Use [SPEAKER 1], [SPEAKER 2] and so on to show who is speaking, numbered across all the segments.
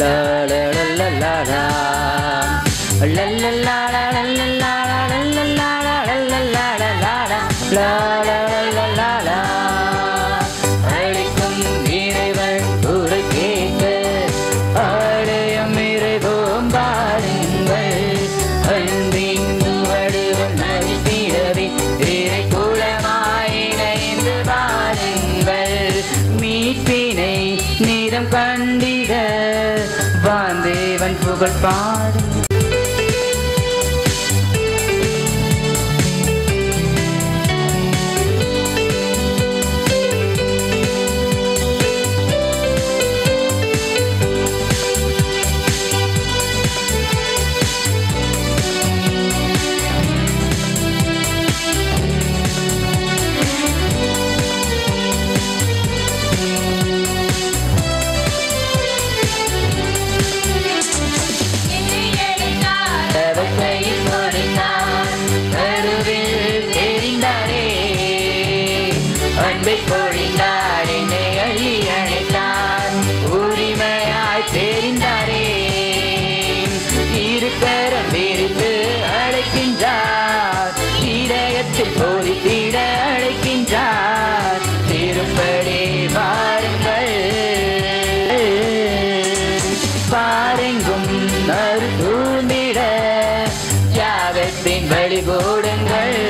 [SPEAKER 1] la la la la la la la la la la la la la la la la. அழைக்கும் இறைவன் குரல் கேட்க ஆலயம் இறைவோம் பாருங்கள். அன்பின் வடிவம் நடித்திடவே இறை குலமாய் இணைந்து பாருங்கள். மீட்பினை நீதம் கண்டிட வாந்தேவன் புகழ் பாடு. போதித்திட அழைக்கின்றார். திருப்படி வாருங்கள், பாருங்கும் மறுதூண்டிட தியாகத்தின் வழி போடுங்கள்.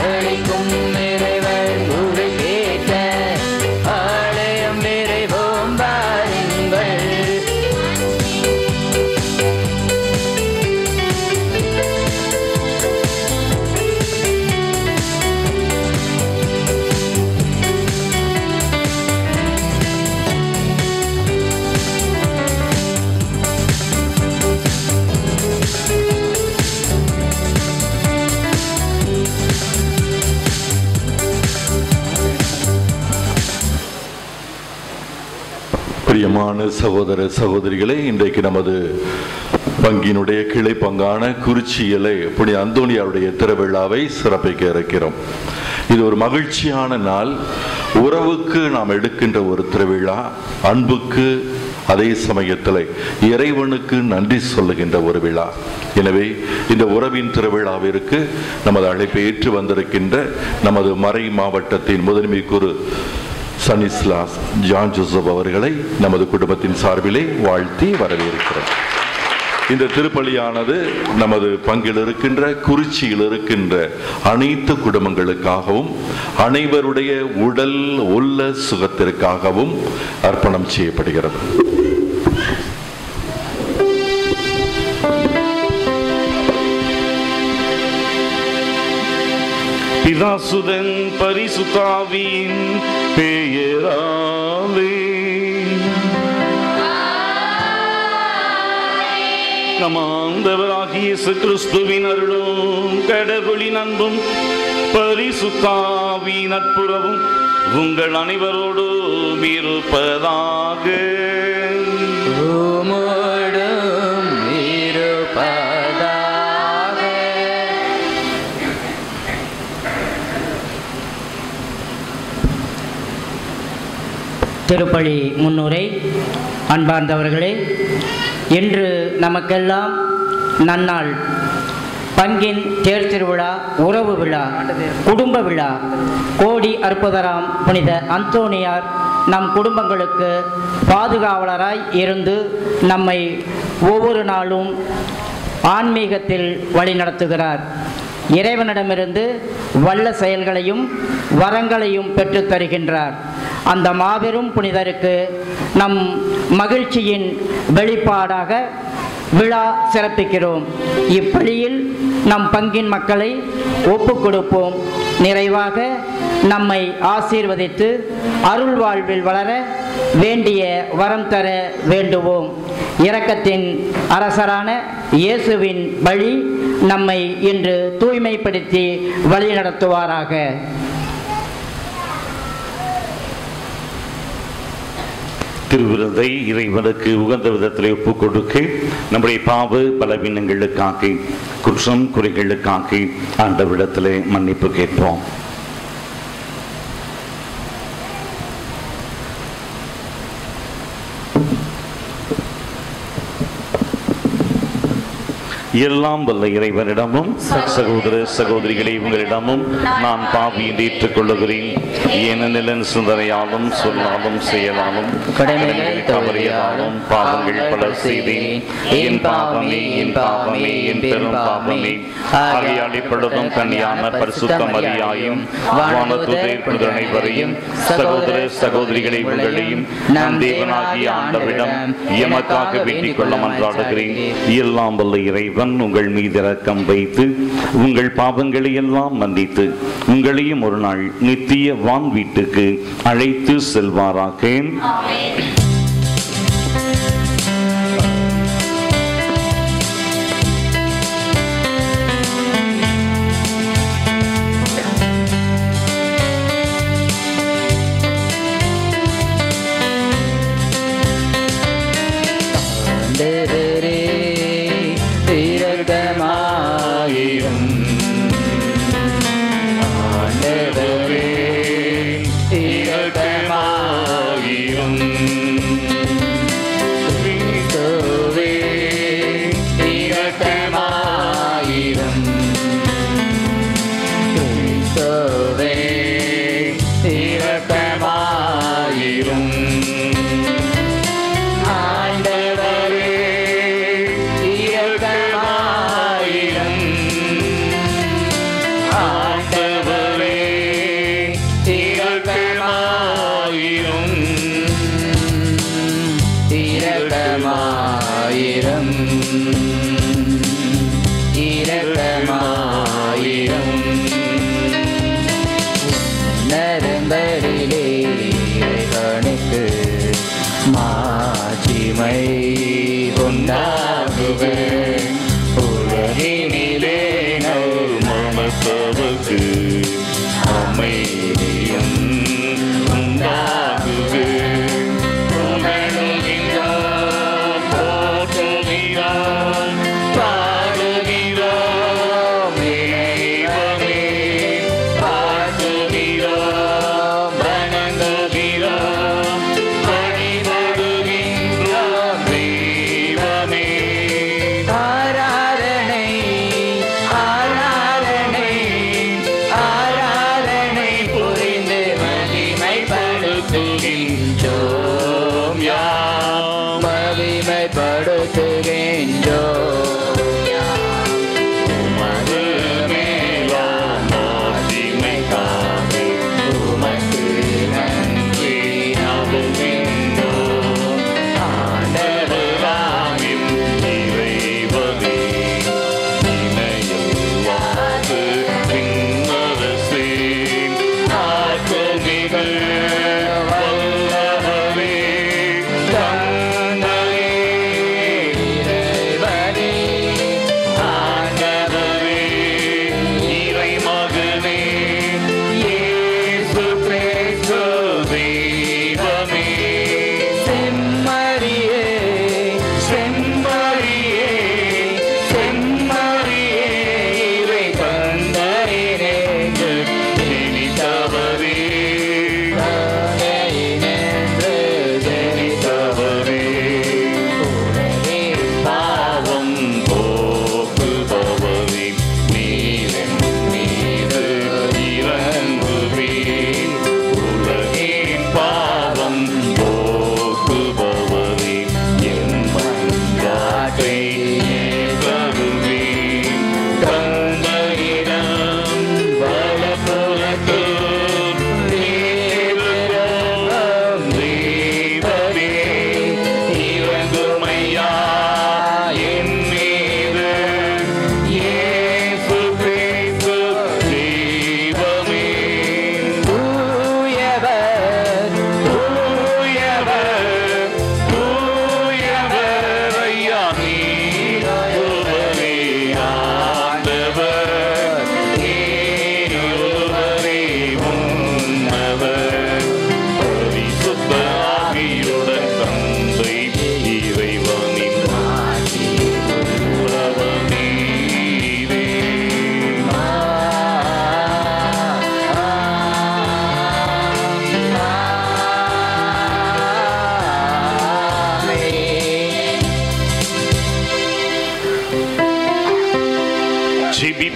[SPEAKER 1] அழைக்கும் இறைவர் குரல் கேட்க ஆலயம் இறைவோம் பாருங்கள்.
[SPEAKER 2] பிரியமான சகோதர சகோதரிகளே, இன்றைக்கு நமது பங்கினுடைய கிளை பங்கான குறிச்சியிலே புனித அந்தோனியாருடைய திருவிழாவை சிறப்பிக்க இருக்கிறோம். இது ஒரு மகிழ்ச்சியான நாள். உறவுக்கு நாம் எடுக்கின்ற ஒரு திருவிழா, அன்புக்கு அதே சமயத்தில் இறைவனுக்கு நன்றி சொல்லுகின்ற ஒரு விழா. எனவே இந்த உறவின் திருவிழாவிற்கு நமது அழைப்பை ஏற்று வந்திருக்கின்ற நமது மறை மாவட்டத்தின் முதன்மை குரு சனிஸ்லாஸ் ஜான் ஜோசப் அவர்களை நமது குடும்பத்தின் சார்பிலே வாழ்த்தி வரவேற்கிறோம். இந்த திருப்பலியானது நமது பங்கில் இருக்கின்ற குறிச்சியில் இருக்கின்ற அனைத்து குடும்பங்களுக்காகவும் அனைவருடைய உடல் உள்ள சுகத்திற்காகவும் அர்ப்பணம் செய்யப்படுகிறது.
[SPEAKER 3] பிதாசுதன் பரிசுத்தாவியின் பெயராலே நம் ஆண்டவராகிய இயேசு கிறிஸ்துவின் அருளும் கடவுளின் அன்பும் பரிசுத்தாவின் நட்புறவும் உங்கள் அனைவரோடும் இருப்பதாக.
[SPEAKER 1] திருப்பலி முன்னுரை. அன்பார்ந்தவர்களே, இன்று நமக்கெல்லாம் நன்னாள். பங்கின் தேர் திருவிழா, உறவு விழா, குடும்ப விழா. கோடி அற்புதராம் புனித அந்தோனியார் நம் குடும்பங்களுக்கு பாதுகாவலராய் இருந்து நம்மை ஒவ்வொரு நாளும் ஆன்மீகத்தில் வழிநடத்துகிறார். இறைவனிடமிருந்து வல்ல செயல்களையும் வரங்களையும் பெற்றுத் தருகின்றார். அந்த மாபெரும் புனிதருக்கு நம் மகிழ்ச்சியின் வெளிப்பாடாக விழா சிறப்பிக்கிறோம். இப்பலியில் நம் பங்கின் மக்களை ஒப்புக் கொடுப்போம். நிறைவாக நம்மை ஆசீர்வதித்து அருள் வாழ்வில் வளர வேண்டிய வரம் தர வேண்டுவோம். இரக்கத்தின் அரசரான இயேசுவின் வழி நம்மை இன்று தூய்மைப்படுத்தி வழிநடத்துவாராக.
[SPEAKER 3] திருவிருந்தை இறைவனுக்கு உகந்த விதத்தில் ஒப்புக் கொடுக்க நம்முடைய பாவ பலவீனங்களுக்காக, குற்றம் குறைகளுக்காக ஆண்டவரிடத்திலே மன்னிப்பு கேட்போம். எல்லாம் வல்ல இறைவனிடமும் சகோதர சகோதரிகளை உங்களிடமும் நான் பாவியை ஏற்றுக்கொள்ளுகிறேன். ஏனெனில் என் சிந்தனையாலும் சொல்லாலும் செயலாலும் தவறியதாலும் பாவங்கள் பல செய்தேன். என் பாவமே என் பாவமே என் பெரும் பாவமே. ஆகையால் இப்பொழுதும் கன்னியான பரிசுத்த மரியாயும் வானதூதர் அனைவரையும் சகோதர சகோதரிகளை உங்களையும் நம் தேவனாகிய ஆண்டவரிடம் எமக்காக வேண்டிக் கொள்ள மன்றாடுகிறேன். எல்லாம் வல்ல இறைவன் உங்கள் மீது இரக்கம் வைத்து உங்கள் பாவங்களை எல்லாம் மன்னித்து உங்களையும் ஒரு நாள் நித்திய வான் வீட்டுக்கு அழைத்து செல்வாராக.
[SPEAKER 1] வணங்குகிறோம்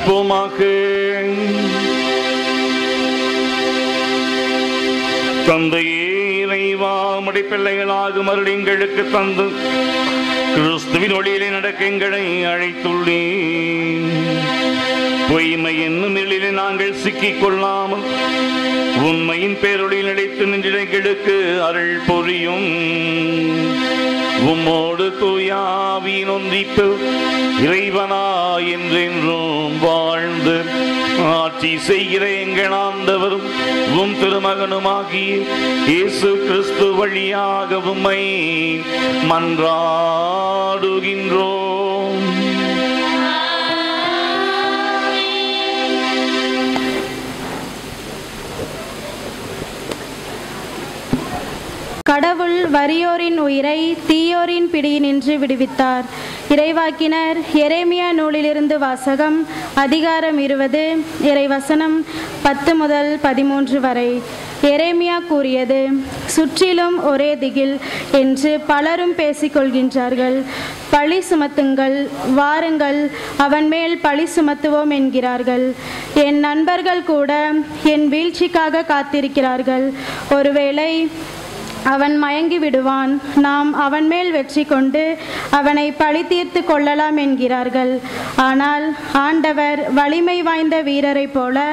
[SPEAKER 3] ஜெபிப்போமாக. தந்தையே, இறைவா, உம்முடைய பிள்ளைகளாகும் அருள் எங்களுக்கு தந்து கிறிஸ்துவின் ஒளியிலே நடக்க எங்களை அழைத்துள்ளேன். பொய்மை என்னும் நிலையிலே நாங்கள் சிக்கிக் கொள்ளாமல் உண்மையின் பேரொழியில் நிலைத்து நின்ற எங்களுக்கு அருள் பொழியும். உம்மோடு தூயாவியின் ஒன்றிப்பு இறைவனா என்றென்றும் வாழ்ந்து ஆட்சி செய்கிற எங்கள் ஆண்டவரும் உம் திருமகனுமாகிய இயேசு கிறிஸ்து வழியாக உம்மை மன்றாடுகின்றோம்.
[SPEAKER 4] கடவுள் வறியோரின் உயிரை தீயோரின் பிடியினின்று விடுவித்தார். இறைவாக்கினர் எரேமியா நூலிலிருந்து வாசகம். அதிகாரம் 20, இறைவசனம் 10 முதல் 13 வரை. எரேமியா கூறியது: சுற்றிலும் ஒரே திகில் என்று பலரும் பேசிக்கொள்கின்றார்கள். பழி சுமத்துங்கள், வாருங்கள், அவன் மேல் பழி சுமத்துவோம் என்கிறார்கள். என் நண்பர்கள் கூட என் வீழ்ச்சிக்காக காத்திருக்கிறார்கள். ஒருவேளை அவன் மயங்கி விடுவான், நாம் அவன் மேல் வெற்றி கொண்டு அவனை பழி தீர்த்து கொள்ளலாம் என்கிறார்கள். ஆனால் ஆண்டவர் வலிமை வாய்ந்த வீரரை போல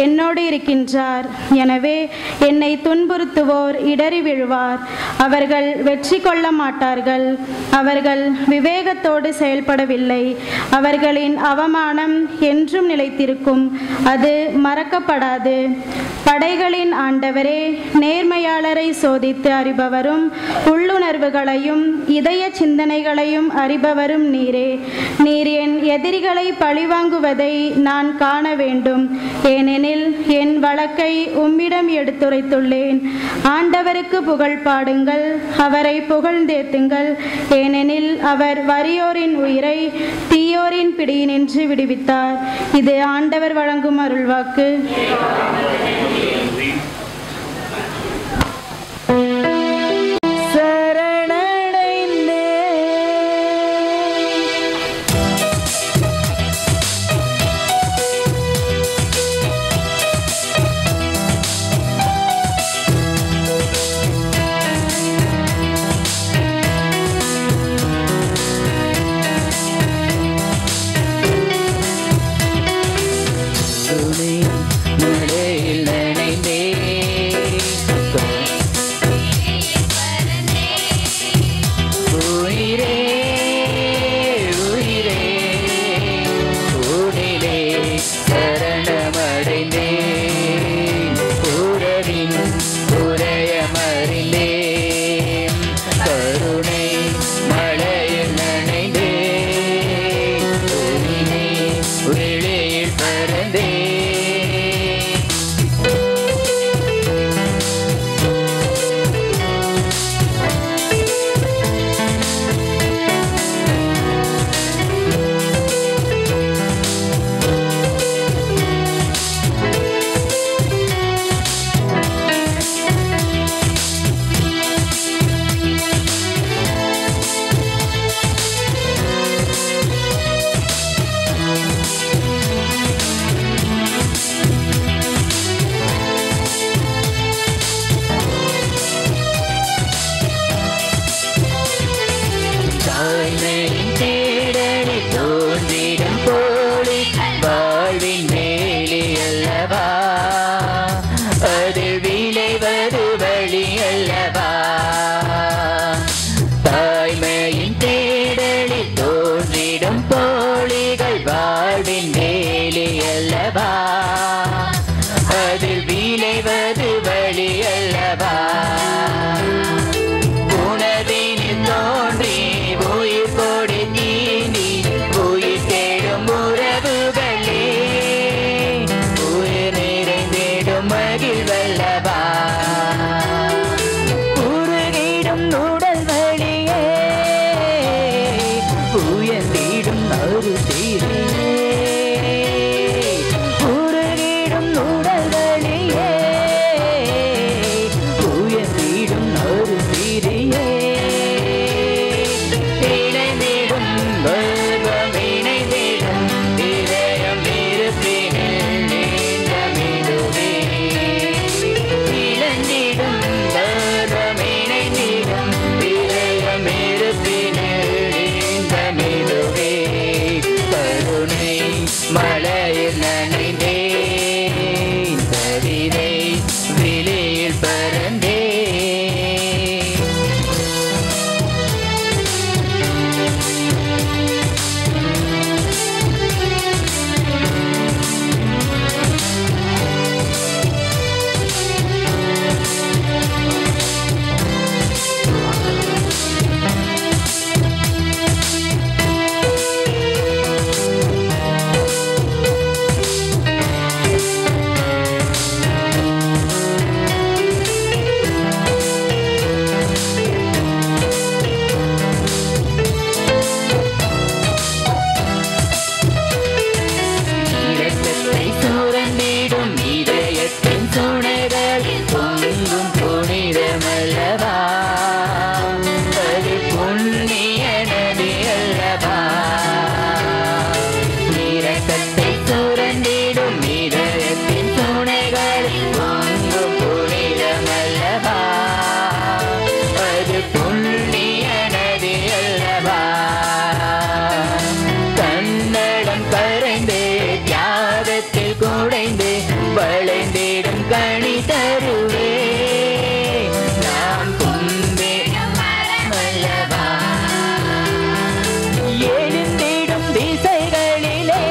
[SPEAKER 4] என்னோடு இருக்கின்றார். எனவே என்னை துன்புறுத்துவோர் இடறி விழுவார். அவர்கள் வெற்றி கொள்ள மாட்டார்கள். அவர்கள் விவேகத்தோடு செயல்படவில்லை. அவர்களின் அவமானம் என்றும் நிலைத்திருக்கும். அது மறக்கப்படாது. படைகளின் ஆண்டவரே, நேர்மையாளரை சோதித்து அறிபவரும் உள்ளுணர்வுகளையும் இதய சிந்தனைகளையும் அறிபவரும் நீரே. நீர் என் எதிரிகளை பழிவாங்குவதை நான் காண வேண்டும். ஏனெனில் என் வழக்கை உம்மிடம் எடுத்துரைத்துள்ளேன். ஆண்டவருக்கு புகழ் பாடுங்கள், அவரை புகழ்ந்தேத்துங்கள். ஏனெனில் அவர் வறியோரின் உயிரை தீயோரின் பிடியினின்று விடுவித்தார். இது ஆண்டவர் வழங்கும் அருள்வாக்கு.
[SPEAKER 1] தருவேன். நாம் கும்பிடும் மரமல்லவா. எழுந்திடும் திசைகளிலே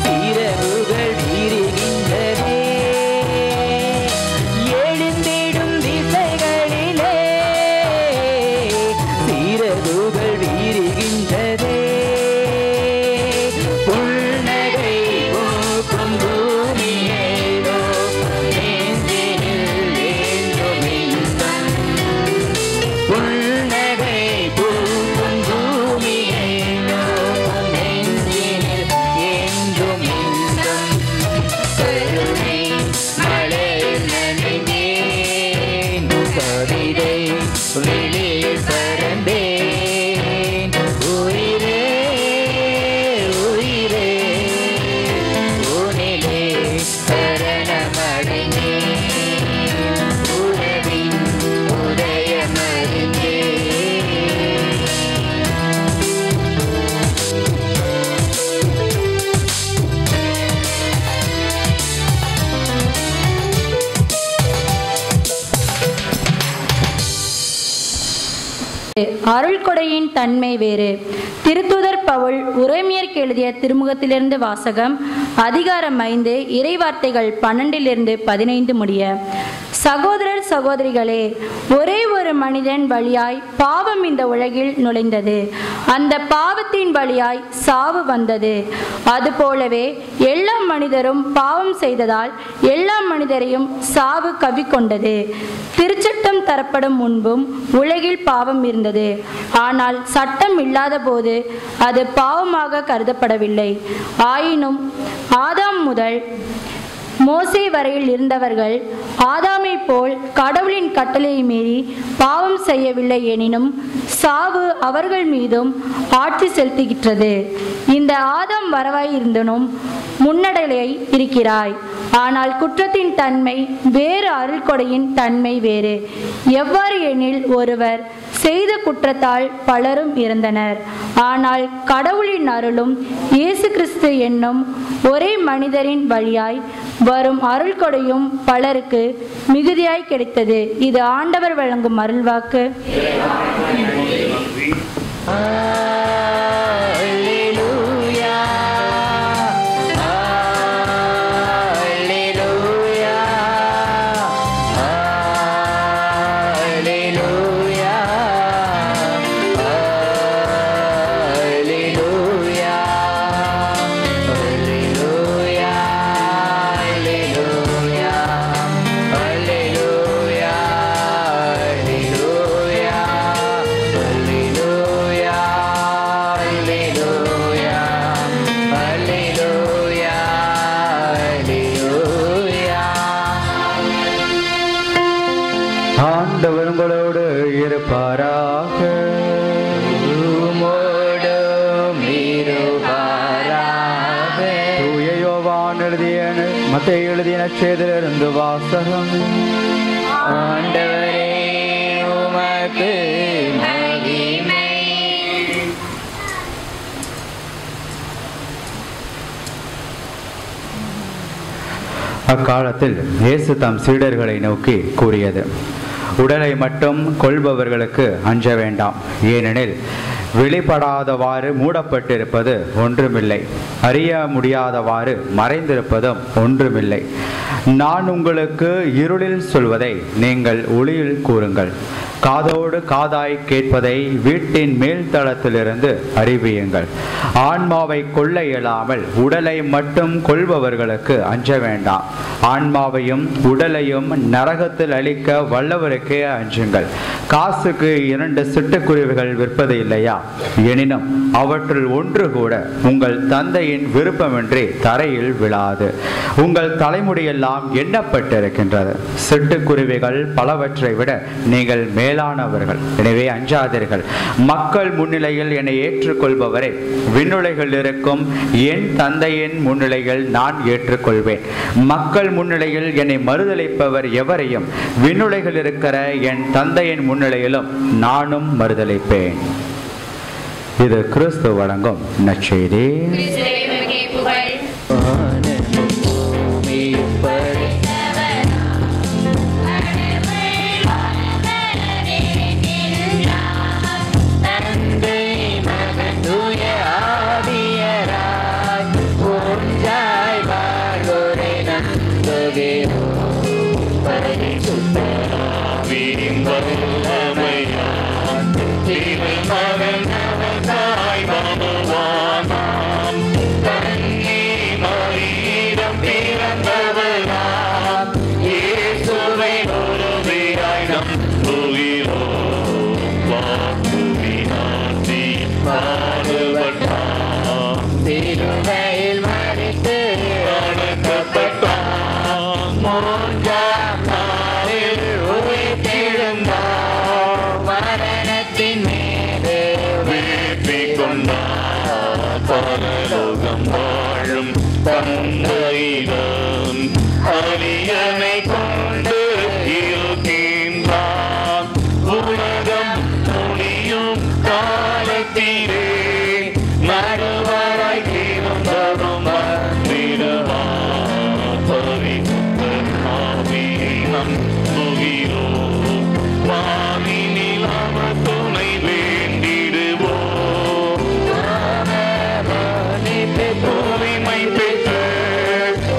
[SPEAKER 1] சிறகுகள் விரிகின்றதே. எழுந்திடும் திசைகளிலே சிறகுகள் விரிகின்றதே. புன்னகை பூக்கும் பூமியேதோ நெஞ்சினில் என்றும் இன்பம். புன்னகை பூக்கும் பூமியேதோ நெஞ்சினில் என்றும் இன்பம். கருணை மழையில் நனைந்தேன், கவிதை வெளியில் பறந்தேன். உயிரே உயிரே உனிலே சரணமடைந்தேன். உறவின் உதயமறிந்தேன்.
[SPEAKER 4] அருள்கொடையின் தன்மை வேறு. திருத்தூதர் பவுல் உரோமியருக்கு எழுதிய திருமுகத்திலிருந்து வாசகம். அதிகாரம் 5 இறைவார்த்தைகள் 12-15 முடிய. சகோதரர் சகோதரிகளே, ஒரே ஒரு மனிதன் வழியாய் பாவம் இந்த உலகில் நுழைந்தது. அந்த பாவத்தின் வழியாய் சாவு வந்தது. அதுபோலவே எல்லா மனிதரும் பாவம் செய்ததால் எல்லா மனிதரையும் சாவு கவ்விக்கொண்டது. திருச்சட்டம் தரப்படும் முன்பும் உலகில் பாவம் இருந்தது. ஆனால் சட்டம் இல்லாத போது அது பாவமாக கருதப்படவில்லை. ஆயினும் ஆதாம் முதல் மோசே வரையில் இருந்தவர்கள் ஆதாமை போல் கடவுளின் கட்டளையை மீறி பாவம் செய்யவில்லை எனினும் சாவு அவர்கள் மீதும் ஆட்சி செலுத்துகின்றது. இந்த ஆதாம் வரவாயிருந்தனும் முன்னடையை இருக்கிறாய். ஆனால் குற்றத்தின் தன்மை வேறு, அருள்கொடையின் தன்மை வேறு. எவ்வாறு எனில், ஒருவர் செய்த குற்றத்தால் பலரும் இறந்தனர். ஆனால் கடவுளின் அருளும் இயேசு கிறிஸ்து என்னும் ஒரே மனிதரின் வழியாய் வரும் அருள்கொடையும் பலருக்கு மிகுதியாய் கிடைத்தது. இது ஆண்டவர் வழங்கும் அருள்வாக்கு.
[SPEAKER 1] ஆண்டவர் உங்களோடு இருப்பாராக. தூய யோவான் எழுதிய மத்தேயு எழுதிய நற்செய்தியிலிருந்து வாசகம். ஆண்டவரே உமக்கு மகிமை. அக்காலத்தில் இயேசு தம் சீடர்களை நோக்கி கூறியது: உடலை மட்டும் கொள்பவர்களுக்கு அஞ்ச வேண்டாம். ஏனெனில் வெளிப்படாதவாறு மூடப்பட்டிருப்பது ஒன்றுமில்லை, அறிய முடியாதவாறு மறைந்திருப்பதும் ஒன்றுமில்லை. நான் உங்களுக்கு இருளில் சொல்வதை நீங்கள் ஒளியில் கூறுங்கள். காதோடு காதாய் கேட்பதை வீட்டின் மேல் தளத்திலிருந்து அறிவியுங்கள். ஆன்மாவை கொள்ள இயலாமல் உடலை மட்டும் கொள்பவர்களுக்கு அஞ்ச வேண்டாம். ஆன்மாவையும் உடலையும் நரகத்தில் அழிக்க வல்லவருக்கே அஞ்சுங்கள். காசுக்கு 2 சிட்டுக்குருவிகள் விற்பது இல்லையா? எனினும் அவற்றுள் ஒன்று கூட உங்கள் தந்தையின் விருப்பமின்றி தரையில் விழாது. உங்கள் தலைமுடியெல்லாம் எண்ணப்பட்டிருக்கின்றது. சிட்டுக்குருவிகள் பலவற்றை விட நீங்கள் மேலானவர்கள். எனவே அஞ்சாதீர்கள். மக்கள் முன்னிலையில் என்னை ஏற்றுக்கொள்பவரை விண்ணுலகில் இருக்கும் என் தந்தையின் முன்னிலையில் நான் ஏற்றுக்கொள்வேன். மக்கள் முன்னிலையில் என்னை மறுதலிப்பவர் எவரையும் விண்ணுலகில் இருக்கிற என் தந்தையின் முன்னிலையிலும் நானும் மறுதலிப்பேன். இது கிறிஸ்து வழங்கும் நற்செய்தி.
[SPEAKER 3] பரிசுத்தாவியின் வல்லமையால் திருமகன் நமக்காய் வருவானாம். கன்னி மரியிடம் பிறந்தவனாம் இயேசுவை ஒருவராய் நம்புகிறோம். வாக்குவினாற்றி பாடுபட்டான்,
[SPEAKER 1] சிலுவையில் மரித்து
[SPEAKER 3] அடக்கப்பட்டான், மூன்றாம் நாளில் உயிர்த்தெழுந்தார்,
[SPEAKER 1] மரணத்தின் மீது
[SPEAKER 3] வெற்றி கொண்டார். பரலோகம் வாழும் தந்தையிடம் அரியணை கொண்டு இருக்கின்றான். உலகம் முடியும் காலத்திலே நடுவராய் இருந்தரும் வந்திடுவார். பரிசுத்த ஆவியை நம்புகிறோம். வானினில் அவர் துணை வேண்டிடுவோம். தூய்மை பெற்று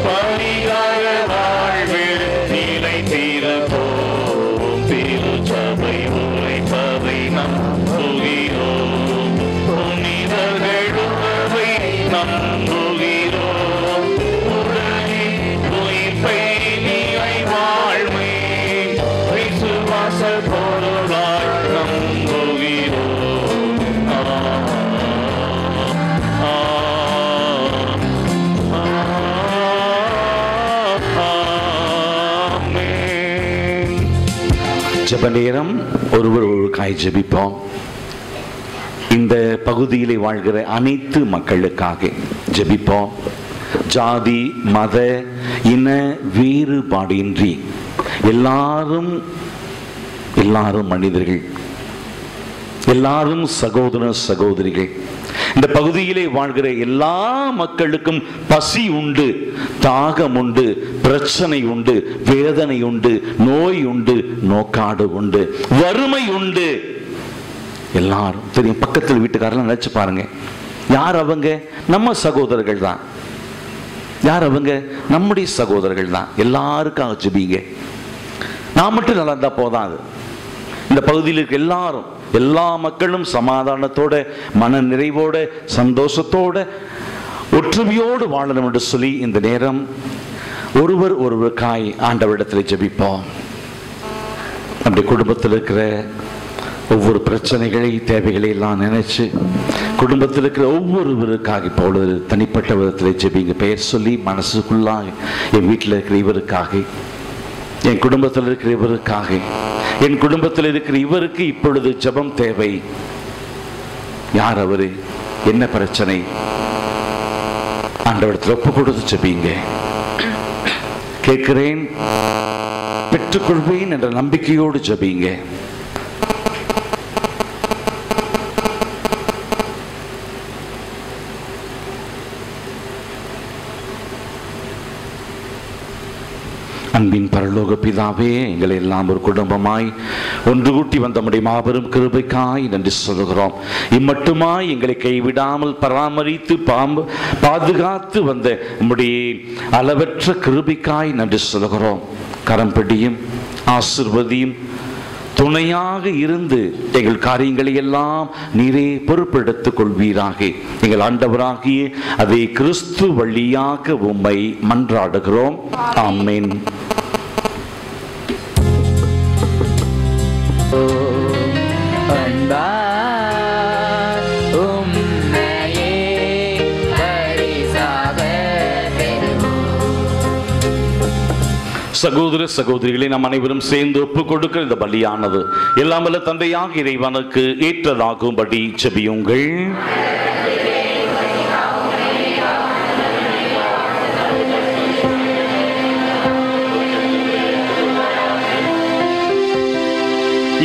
[SPEAKER 3] பரிகார வாழ்வில் நிலைத்திருப்போம். திருச்சபை உரைப்பதை நம்புகிறோம். புனிதர்கள் உறவை நம்புகிறோம். உலகின் உயிர்ப்பை நிலை வாழ்வை விசுவாச பொருளாய் நம்புகிறோம். ஜெப நேரம். ஒருவர் ஒருவருக்காய் ஜெபிப்போம். இந்த பகுதியிலே வாழ்கிற அனைத்து மக்களுக்காக ஜெபிப்போம். ஜாதி மத இன வேறுபாடின்றி எல்லாரும் மனிதர்கள், எல்லாரும் சகோதர சகோதரிகள். இந்த பகுதியிலே வாழ்கிற எல்லா மக்களுக்கும் பசி உண்டு, தாகம் உண்டு, பிரச்சனை உண்டு, வேதனை உண்டு, நோய் உண்டு, நோக்காடு உண்டு, வறுமை உண்டு. எல்லாரும் தெரியும். பக்கத்தில் வீட்டுக்காரெல்லாம் நினைச்சு பாருங்க. யார் அவங்க? நம்ம சகோதரர்கள் தான். யார் அவங்க? நம்முடைய சகோதரர்கள் தான். எல்லாருக்காக ஜெபிங்க. நான் மட்டும் நல்லா இருந்தா போதாது. இந்த பகுதியில் இருக்க எல்லாரும், எல்லா மக்களும் சமாதானத்தோட, மன நிறைவோட, சந்தோஷத்தோட, ஒற்றுமையோடு வாழணும் என்று சொல்லி இந்த நேரம் ஒருவர் ஒருவருக்காய் ஆண்டவரிடத்தில் ஜெபிப்போம். நம்முடைய குடும்பத்தில் இருக்கிற ஒவ்வொரு பிரச்சனைகளை, தேவைகளை எல்லாம் நினைச்சு குடும்பத்தில் இருக்கிற ஒவ்வொருவருக்காக இப்போது தனிப்பட்ட விதத்தில் ஜெபிங்க. பெயர் சொல்லி மனசுக்குள்ளாக, என் வீட்டில் இருக்கிற இவருக்காக, என் குடும்பத்தில் இருக்கிற இவருக்காக, என் குடும்பத்தில் இருக்கிற இவருக்கு இப்பொழுது ஜெபம் தேவை. யார் அவரு? என்ன பிரச்சனை? ஆண்டவரிடத்தில் ஒப்பு கொடுத்து ஜெபிங்க. கேட்கிறேன், பெற்றுக்கொள்வேன் என்ற நம்பிக்கையோடு ஜெபிங்க. அன்பின் பரலோக பிதாவே, எங்களை எல்லாம் ஒரு குடும்பமாய் ஒன்று கூட்டி வந்த நம்முடைய மாபெரும் கிருபைக்காய் நன்றி சொல்கிறோம். இம்மட்டுமாய் எங்களை கைவிடாமல் பராமரித்து பாதுகாத்து வந்த நம்முடைய அளவற்ற கிருபைக்காய் நன்றி சொல்கிறோம். கரம்பிடியும் ஆசீர்வதியும் துணையாக இருந்து எங்கள் காரியங்களை எல்லாம் நீரே பொறுப்பெடுத்துக் கொள்வீராக. எங்கள் ஆண்டவராகிய அதே கிறிஸ்து வழியாக உம்மை மன்றாடுகிறோம். ஆமென். சகோதர சகோதரிகளை நாம் அனைவரும் சேர்ந்து ஒப்புக் கொடுக்கிற இந்த பலியானது எல்லாம் வல்ல தந்தையாக இறைவனுக்கு ஏற்றதாகும்படி ஜெபியுங்கள்.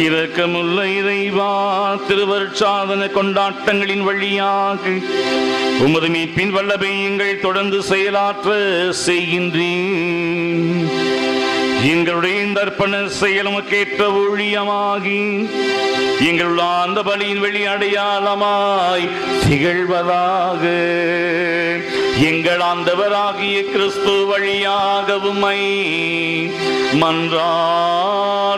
[SPEAKER 3] இரக்கமுள்ள இறைவா, திருவருட்சாதன கொண்டாட்டங்களின் வழியாக உமது மீட்பின் வல்லமை எங்கள் தொடர்ந்து செயலாற்ற செய்கின்றீர். எங்களுடைய இந்த அர்ப்பண செயல் உமக்கேற்ற ஊழியமாகி எங்களுள்ள அந்த பலியின் வெளி அடையாளமாய் திகழ்வதாக. எங்கள் ஆண்டவராகிய கிறிஸ்து வழியாக உம்மை மன்றாடுகின்றோம்.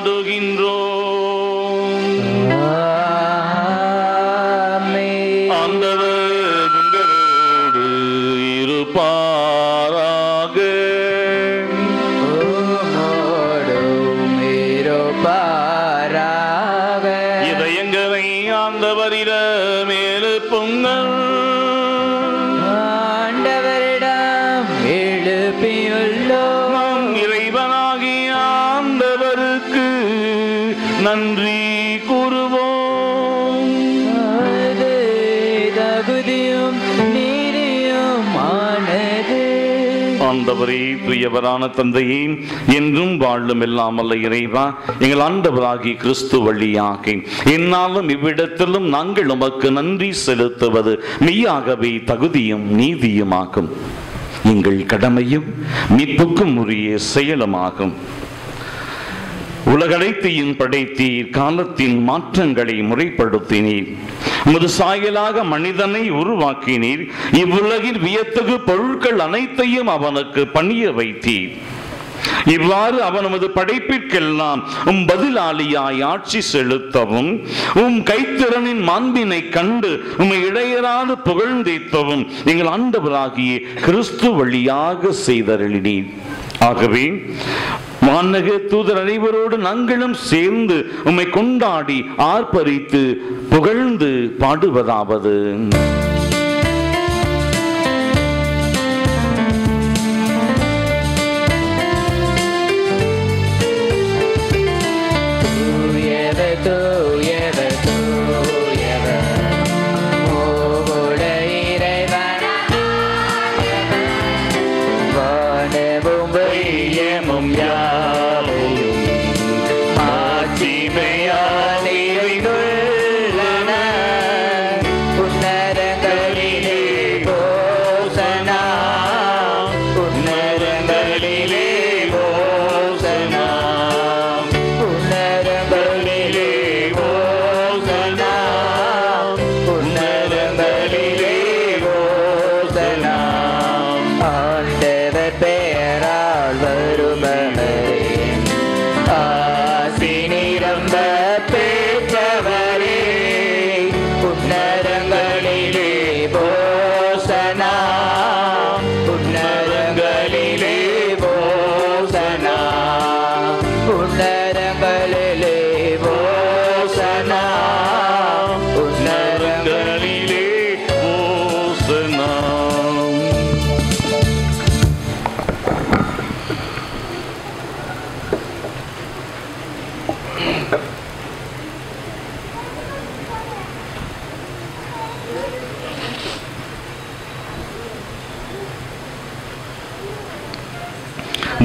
[SPEAKER 3] ஆண்டவர் உங்களோடு இருப்பாராக. இதயங்களை ஆண்டவரிடம் எழுப்புங்கள். நன்றி கூறுவோம். ஆண்டவரே, தூயவரான தந்தையே, என்றும் வாழும் இல்லாமல் இறைவா, எங்கள் ஆண்டவராகி கிறிஸ்து வழியாக என்னாலும் இவ்விடத்திலும் நாங்கள் உமக்கு நன்றி செலுத்துவது மெய்யாகவே தகுதியும் நீதியுமாகும். எங்கள் கடமையும் மீட்புக்கும் உரிய செயலுமாகும். உலகனைத்தையும் படைத்தீர், காலத்தின் மாற்றங்களை முறைப்படுத்தினீர், உமது சாயலாக மனிதனை உருவாக்கினீர், இவ்வுலகின் வியத்தகு பொருட்கள் அனைத்தையும் அவனுக்கு பணிய வைத்தீர். இவ்வாறு அவனது படைப்பிற்கெல்லாம் பதிலாளியாய் ஆட்சி செலுத்தவும், கைத்திறனின் மாண்பினை கண்டு உம்மை இடையராது புகழ்ந்தேத்தவும் எங்கள் ஆண்டவராகிய கிறிஸ்து வழியாக செய்தருளினீர். ஆகவே வானக தூதர் அனைவரோடு நாங்களும் சேர்ந்து உம்மை கொண்டாடி ஆர்ப்பரித்து புகழ்ந்து பாடுவதாவது: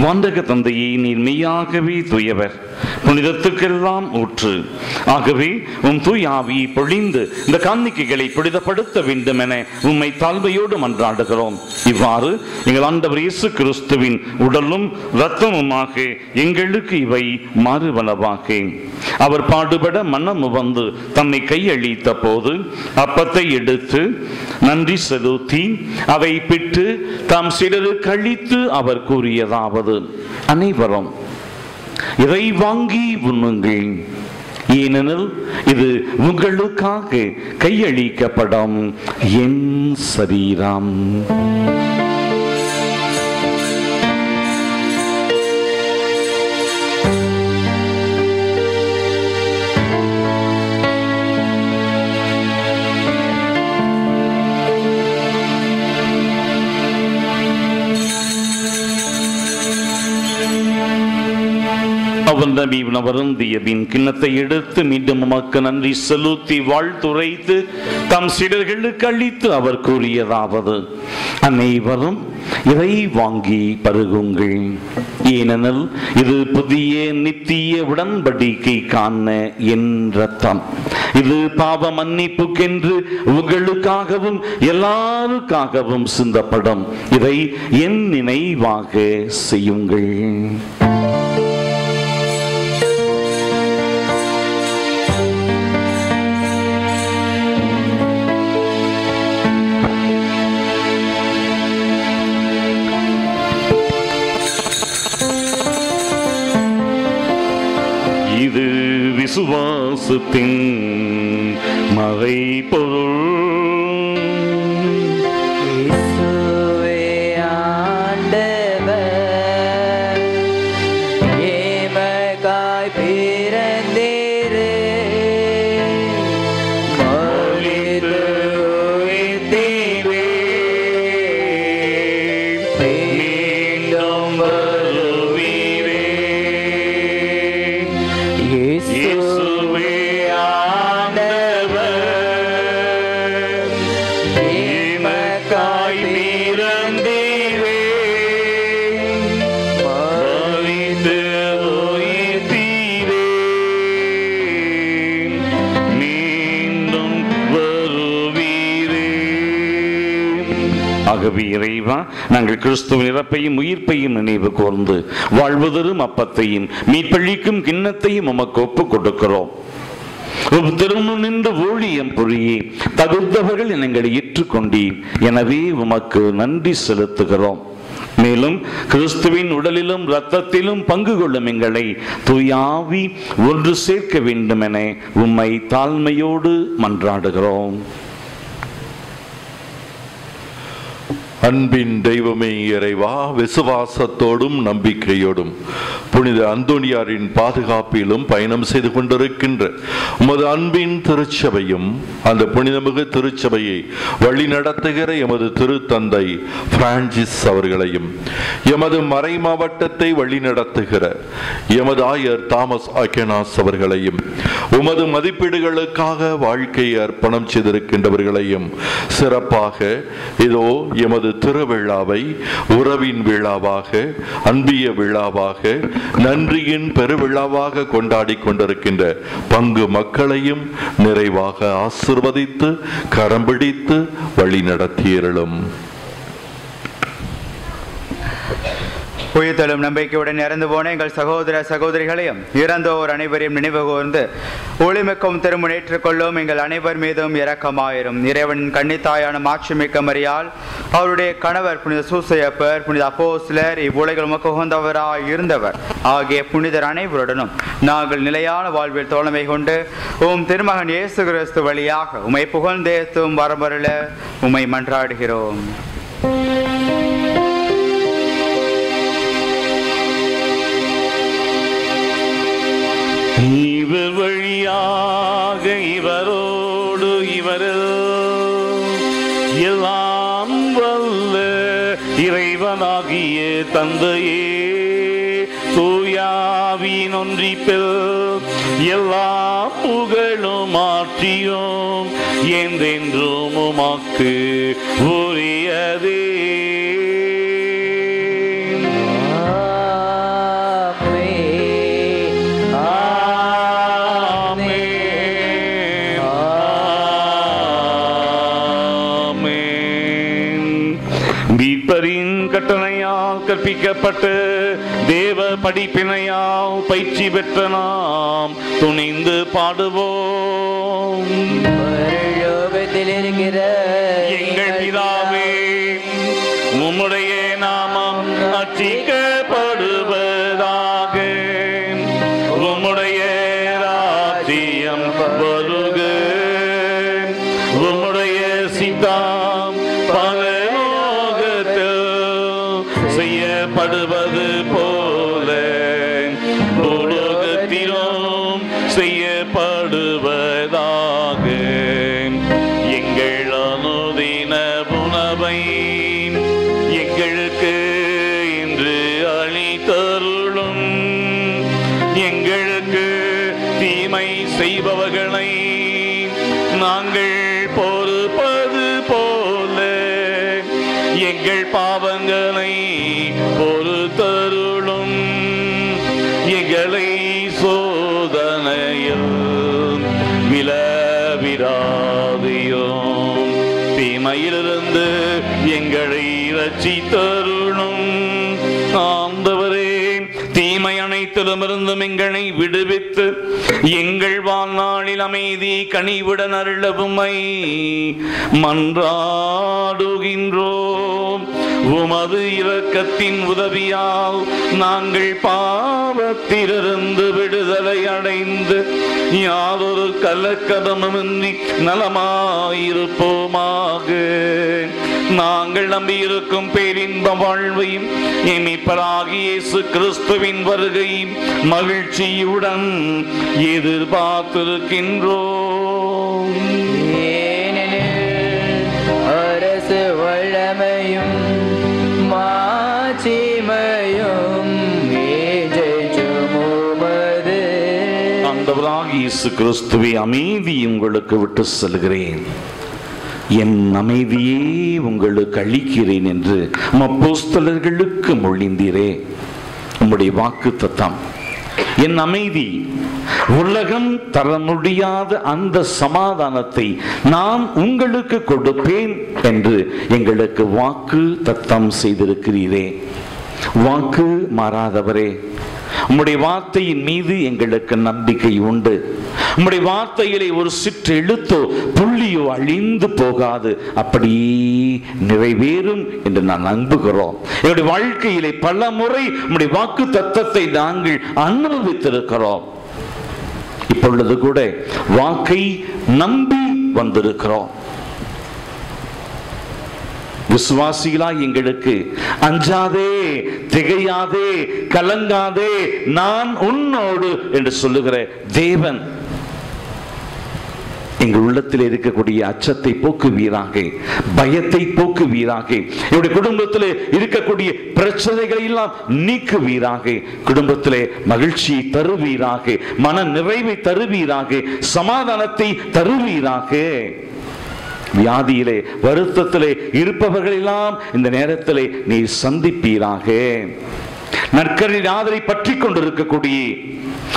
[SPEAKER 3] வாண்டக தந்தையை, நீர் மெய்யாகவே தூயவர், புனிதத்துக்கெல்லாம் ஊற்று. ஆகவே உம் தூய ஆவியை பொழிந்து இந்த காணிக்கைகளை புனிதப்படுத்த வேண்டும் என உம்மை தாழ்மையோடு மன்றாடுகிறோம். இவ்வாறு எங்கள் ஆண்டவர் இயேசு கிறிஸ்துவின் உடலும் இரத்தமுமாக எங்களுக்கு இவை மாறுவனவாக. அவர் பாடுபட மனமு வந்து தம்மை கையளித்த போது அப்பத்தை எடுத்து நன்றி செலுத்தி அவை பிட்டு தாம் சிலருக்கு அளித்து அவர் கூறியதாவது: அனைவரும் இதை வாங்கி உண்ணுங்கள், ஏனெனில் இது உங்களுக்காக கையளிக்கப்படும் என் சரீரம். வருந்தியபின் கிண்ணத்தை எடுத்து மீண்டும் உமக்கு நன்றி செலுத்தி வாழ்த்துரைத்து தம் சீடர்களுக்கு அளித்து அவர் கூறியதாவது: அனைவரும் இதை வாங்கி பருகுங்கள், ஏனெனில் இது புதிய நித்திய உடன்படிக்கைக்கான என் இரத்தம். இது பாவ மன்னிப்புக்கென்று உங்களுக்காகவும் எல்லாருக்காகவும் சிந்தப்படும். இதை என் நினைவாக செய்யுங்கள். இது விசுவாசத்தின் மறைபொருள். ஆகவே இறைவா, நாங்கள் கிறிஸ்துவின் இறப்பையும் உயிர்ப்பையும் நினைவு கூர்ந்து வாழ்வதரும் அப்பத்தையும் மீட்பளிக்கும் கிண்ணத்தையும் உமக்கு ஒப்புக் கொடுக்கிறோம். திருமணம் நின்று ஊழியம் புரியே தகுந்தவர்கள் எங்களை ஏற்றுக்கொண்டீர். எனவே உமக்கு நன்றி செலுத்துகிறோம். மேலும் கிறிஸ்துவின் உடலிலும் இரத்தத்திலும் பங்கு கொள்ளும் எங்களை தூயாவி ஒன்று சேர்க்க வேண்டும் என உம்மை தாழ்மையோடு மன்றாடுகிறோம்.
[SPEAKER 2] அன்பின் தெய்வமே இறைவா, விசுவாசத்தோடும் நம்பிக்கையோடும் புனித அந்தோனியாரின் பாதுகாப்பிலும் பயணம் செய்து கொண்டிருக்கின்ற உமது அன்பின் திருச்சபையும் அந்த புனிதமிகு திருச்சபையை வழி நடத்துகிற எமது திருத்தந்தை பிரான்சிஸ் அவர்களையும், எமது மறை மாவட்டத்தை வழி நடத்துகிற எமது ஆயர் தாமஸ் அக்கெனாஸ் அவர்களையும், உமது மதிப்பீடுகளுக்காக வாழ்க்கையை அர்ப்பணம் செய்திருக்கின்றவர்களையும் சிறப்பாக இதோ எமது திருவிழாவை உறவின் விழாவாக, அன்பிய விழாவாக, நன்றியின் பெருவிழாவாக கொண்டாடி கொண்டிருக்கின்ற பங்கு மக்களையும் நிறைவாக ஆசிர்வதித்து கரம் பிடித்து வழி நடத்தியருளும்.
[SPEAKER 5] உயிர்த்தெழும் நம்பிக்கையுடன் இறந்து போன எங்கள் சகோதர சகோதரிகளையும் இறந்தோர் அனைவரையும் நினைவு கூர்ந்து ஒளிமிக்கும் திருமுனேற்றுக் கொள்ளும் எங்கள் அனைவர் மீதும் இரக்கமாயிரும். இறைவனின் கன்னித்தாயான மாட்சிமிக்க மரியாள், அவருடைய கணவர் புனித சூசையப்பர், புனித அப்போஸ்தலர், இவ்வுலகில் உமக்கு உகந்தவராய் இருந்தவர் ஆகிய புனிதர் அனைவருடனும் நாங்கள் நிலையான வாழ்வில் தோழமை கொண்டு உம் திருமகன் இயேசு கிறிஸ்து வழியாக உம்மை புகழ்ந்தேத்தும் வரமருள உம்மை மன்றாடுகிறோம்.
[SPEAKER 3] இவர் வழியாக இவரோடு இவரில் எல்லாம் வல்ல இறைவனாகிய தந்தையே, தூயாவின் ஒன்றிப்பில் எல்லா புகழும் ஆற்றியும் என்றென்றும் உமக்கு உரியதே. மீட்பரின் கட்டளையால் கற்பிக்கப்பட்டு தேவ படிப்பினையால் பயிற்சி பெற்ற நாம் துணிந்து பாடுவோம். எங்கள் பிதாவே, உம்முடைய நாமம் அர்ச்சிக்கப்படுவதாக. உம்முடைய ராஜ்யம் வருக. உம்முடைய சித்தம் செய்யப்படுவது போல உலகத்திலும் செய்யப்படுவதாக. எங்கள் அனுதின உணவை எங்களுக்கு இன்று அளித்தருளும். எங்களுக்கு தீமை செய்பவர்களை நாங்கள் பொறுப்பது போல எங்கள் பாவங்களை பொறுத்தருளும். எங்களை சோதனையில் விழவிடாதையும் தீமையிலிருந்து எங்களை ரட்சித்தருளும். ஆண்டவரே, தீமை அனைத்திலுமிருந்தும் எங்களை விடுவித்து எங்கள் வாழ்நாளில் அமைதி கனிவுடன் அருளவுமை மன்றாடுகின்றோம். உமது இரக்கத்தின் உதவியால் நாங்கள் பாவத்திலிருந்து விடுதலை அடைந்து யாதொரு கலக்கதமின்றி நலமாயிருப்போமாக. நாங்கள் நம்பியிருக்கும் பேரின்ப வாழ்வையும் மீட்பராகிய இயேசு கிறிஸ்துவின் வருகையும் மகிழ்ச்சியுடன் எதிர்பார்த்திருக்கின்றோம்.
[SPEAKER 1] அரசு வல்லமையும் மாட்சிமையும் உமது.
[SPEAKER 3] ஆண்டவராகிய இயேசு கிறிஸ்துவே, அமைதி உங்களுக்கு விட்டு செல்கிறேன், என் அமைதியே உங்களுக்கு அளிக்கிறேன் என்று அப்போஸ்தலர்களுக்கு மொழிந்தீரே. உம்முடைய வாக்கு தத்தம், என் அமைதி, உலகம் தர முடியாத அந்த சமாதானத்தை நான் உங்களுக்கு கொடுப்பேன் என்று எங்களுக்கு வாக்கு தத்தம் செய்திருக்கிறீரே. வாக்கு மாறாதவரே, உம்முடைய வார்த்தையின் மீது எங்களுக்கு நம்பிக்கை உண்டு. உம்முடைய வார்த்தையிலே ஒரு சிற்று எழுத்தோ புள்ளியோ அழிந்து போகாது, அப்படியே நிறைவேறும் என்று நான் நம்புகிறோம். என்னுடைய வாழ்க்கையிலே பல முறை உம்முடைய வாக்கு தத்தத்தை நாங்கள் அனுபவித்திருக்கிறோம். இப்பொழுது கூட வாக்கை நம்பி வந்திருக்கிறோம். விசுவாசிகளாய் எங்களுக்கு அஞ்சாதே, திகையாதே, கலங்காதே, நான் உன்னோடு என்று சொல்லுகிற தேவன் எங்கள் உள்ளத்தில் இருக்கக்கூடிய அச்சத்தை போக்குவீராக, பயத்தை போக்குவீராக, என்னுடைய குடும்பத்தில் இருக்கக்கூடிய பிரச்சனைகளை எல்லாம் நீக்குவீராக, குடும்பத்திலே மகிழ்ச்சியை தருவீராக, மன நிறைவை தருவீராக, சமாதானத்தை தருவீராக. வியாதியிலே வருத்தத்திலே இருப்பவர்களெல்லாம் இந்த நேரத்திலே நீ சந்திப்பீராக. நற்கரின் ஆதரை பற்றி கொண்டிருக்கக்கூடிய,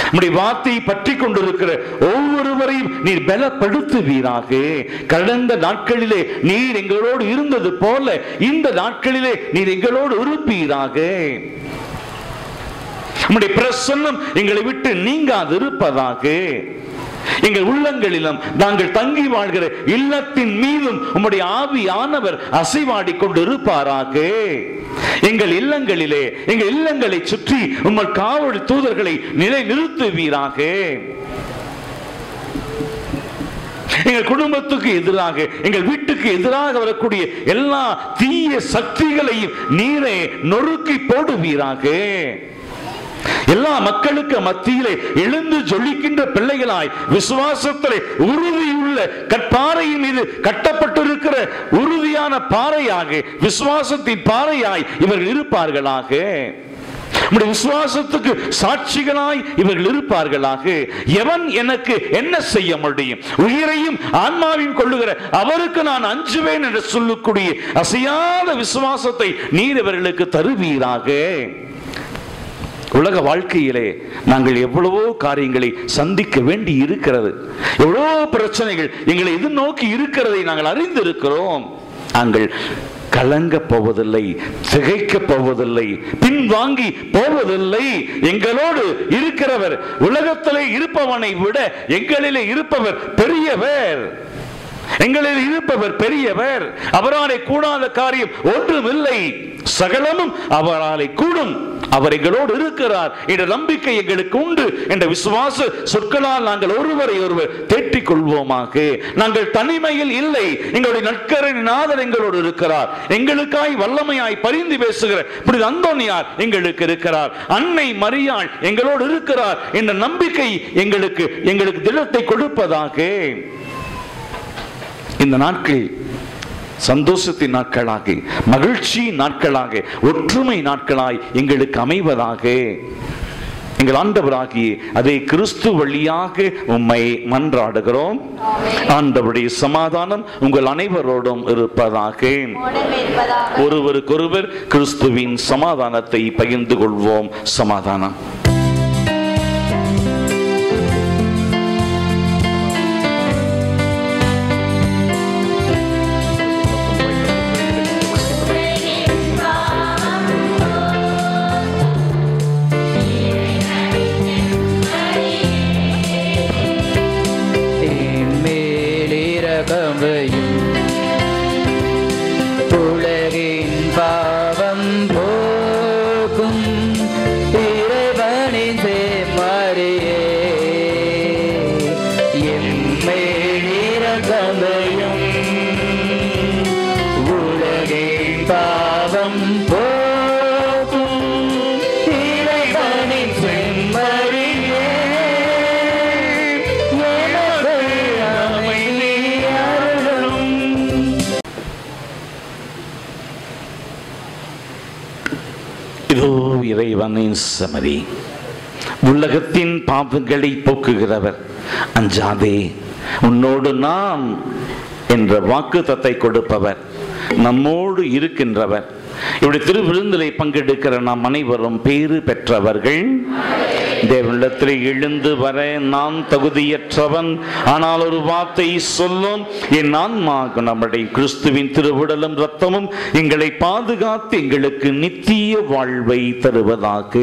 [SPEAKER 3] நம்முடைய வார்த்தையை பற்றி கொண்டிருக்கிற ஒவ்வொருவரையும் நீர் பலப்படுத்துவீராக. கடந்த நாட்களிலே நீர் எங்களோடு இருந்தது போல இந்த நாட்களிலே நீர் எங்களோடு இருப்பீராக. நம்முடைய பிரசன்னம் எங்களை விட்டு நீங்காது இருப்பதாக. எங்கள் உள்ளங்களிலும் நாங்கள் தங்கி வாழ்கிற இல்லத்தின் மீதும் உம்முடைய ஆவியானவர் அசைவாடி கொண்டு இருப்பாராக. எங்கள் இல்லங்களிலே, எங்கள் இல்லங்களை சுற்றி உங்கள் காவல் தூதர்களை நிலை நிறுத்துவீராக. எங்கள் குடும்பத்துக்கு எதிராக, எங்கள் வீட்டுக்கு எதிராக வரக்கூடிய எல்லா தீய சக்திகளையும் நீரே நொறுக்கி போடுவீராக. எல்லா மக்களுக்கு மத்தியிலே எழுந்து ஜொலிக்கின்ற பிள்ளைகளாய், விசுவாசத்திலே உறுதியுள்ள கற்பாறையின் மீது கட்டப்பட்டிருக்கிற உறுதியான பாறையாக, விசுவாசத்தின் பாறையாய் இவர்கள் இருப்பார்களாக. விசுவாசத்துக்கு சாட்சிகளாய் இவர்கள் இருப்பார்களாக. எவன் எனக்கு என்ன செய்ய முடியும்? உயிரையும் ஆன்மாவையும் கொள்ளுகிற அவருக்கு நான் அஞ்சுவேன் என்று சொல்லக்கூடிய அசையாத விசுவாசத்தை நீர் இவர்களுக்கு தருவீராக. உலக வாழ்க்கையிலே நாங்கள் எவ்வளவோ காரியங்களை சந்திக்க வேண்டி இருக்கிறது, எவ்வளவோ பிரச்சனைகள் எங்களை எதிர்நோக்கி இருக்கிறதை நாங்கள் அறிந்திருக்கிறோம். நாங்கள் கலங்க போவதில்லை, திகைக்க போவதில்லை, பின்வாங்கி போவதில்லை. எங்களோடு இருக்கிறவர், உலகத்திலே இருப்பவனை விட எங்களிலே இருப்பவர் பெரியவர். எங்களில் இருப்பவர் பெரியவர். அவராலே கூடாத காரியம் ஒன்றுமில்லை, சகலமும் அவராலே கூடும். அவர் எங்களோடு இருக்கிறார் என்ற நம்பிக்கை எங்களுக்கு உண்டு என்ற விசுவாச சொற்களால் நாங்கள் ஒருவரை ஒருவர் தேற்றிக் கொள்வோமாக. நாங்கள் தனிமையில் இல்லை, எங்களுடைய நற்கரின் நாதர் எங்களோடு இருக்கிறார். எங்களுக்காய் வல்லமையாய் பரிந்து பேசுகிற புனித அந்தோனியார் எங்களுக்கு இருக்கிறார். அன்னை மரியாள் எங்களோடு இருக்கிறார் என்ற நம்பிக்கை எங்களுக்கு திடத்தை கொடுப்பதாக. இந்த நாட்கள் சந்தோஷத்தின் நாட்களாக, மகிழ்ச்சி நாட்களாக, ஒற்றுமை நாட்களாய் எங்களுக்கு அமைவதாக. எங்கள் ஆண்டவராகிய அதே கிறிஸ்து வழியாக உம்மை மன்றாடுகிறோம். ஆண்டவருடைய சமாதானம் உங்கள் அனைவரோடும் இருப்பதாக. ஒருவருக்கொருவர் கிறிஸ்துவின் சமாதானத்தை பகிர்ந்து கொள்வோம். சமாதானம்.
[SPEAKER 1] உலகின் மரியே எம்மேல் இரக்கமையும் உலகின் பாவம் போக்கும் இறைவனின் செம்மறியே எனக்குள் அமைதி அருளும்.
[SPEAKER 3] இதோ இறைவனின் செம்மறி, உலகத்தின் பாவங்களை போக்குகிறவர். அஞ்சாதே, உன்னோடு நான் என்ற வாக்குத்தத்தை கொடுப்பவர், நம்மோடு இருக்கின்றவர். இவருடைய திருவிருந்திலே பங்கெடுக்கிற நாம் அனைவரும் பேறு பெற்றவர்கள். தேவனிடத்தில் எழுந்து வர நான் தகுதியற்றவன், ஆனால் ஒரு வார்த்தை சொல்லும், என் ஆன்மா நம்முடைய கிறிஸ்துவின் திருவுடலும் இரத்தமும் எங்களை பாதுகாத்து எங்களுக்கு நித்திய வாழ்வை தருவதாக.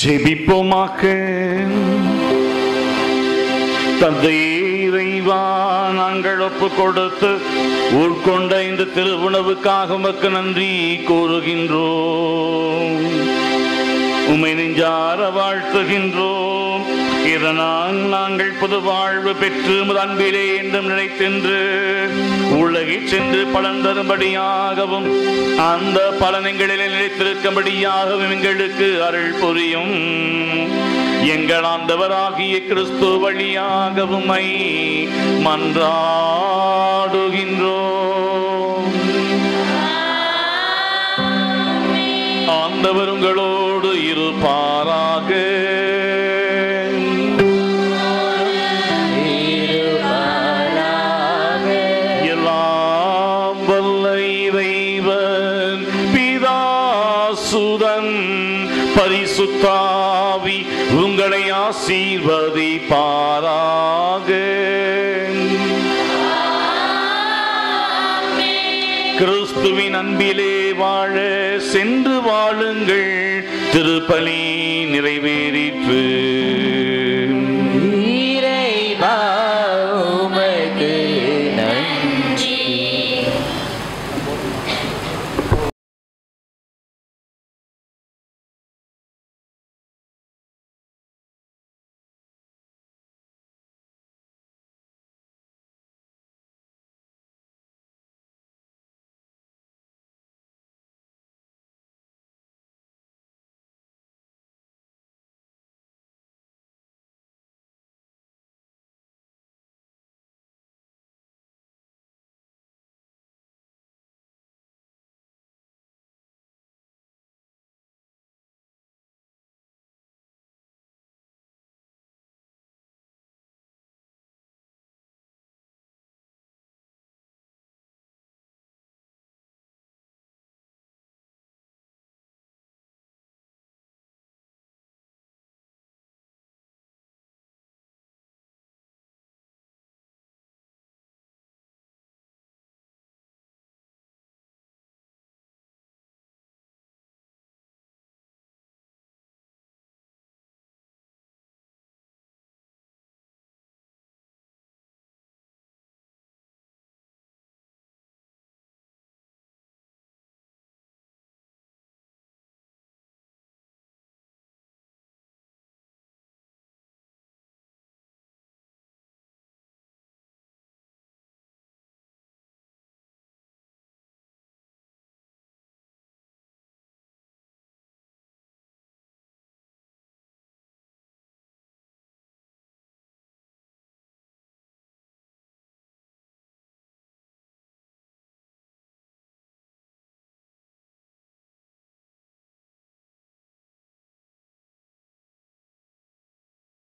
[SPEAKER 3] ஜெபிப்போமாக. தந்தை இறைவா, நாங்கள் ஒப்பு கொடுத்து உட்கொண்ட இந்த திருவுணவுக்காக உமக்கு நன்றி கூறுகின்றோம். உம்மை நெஞ்சார வாழ்த்துகின்றோம். இதனால் நாங்கள் புது வாழ்வு பெற்று அன்பிலே என்றும் நிலைத்தென்று உலகில் சென்று பலன் தரும்படியாகவும் அந்த பலனங்களிலே நிலைத்திருக்கும்படியாகவும் எங்களுக்கு அருள் புரியும். எங்கள் ஆண்டவராகிய கிறிஸ்து வழியாக உம்மை மன்றாடுகின்றோம். ஆண்டவர் உங்களோடு இருப்பாராக. எல்லாம் வல்ல இறைவன் பிதா சுதன் பரிசுத்தாவி உங்களை ஆசீர்வதிப்பாராக. கிறிஸ்துவின் அன்பிலே வாழ சென்று வாழுங்கள். திருப்பலி நிறைவேறிற்று.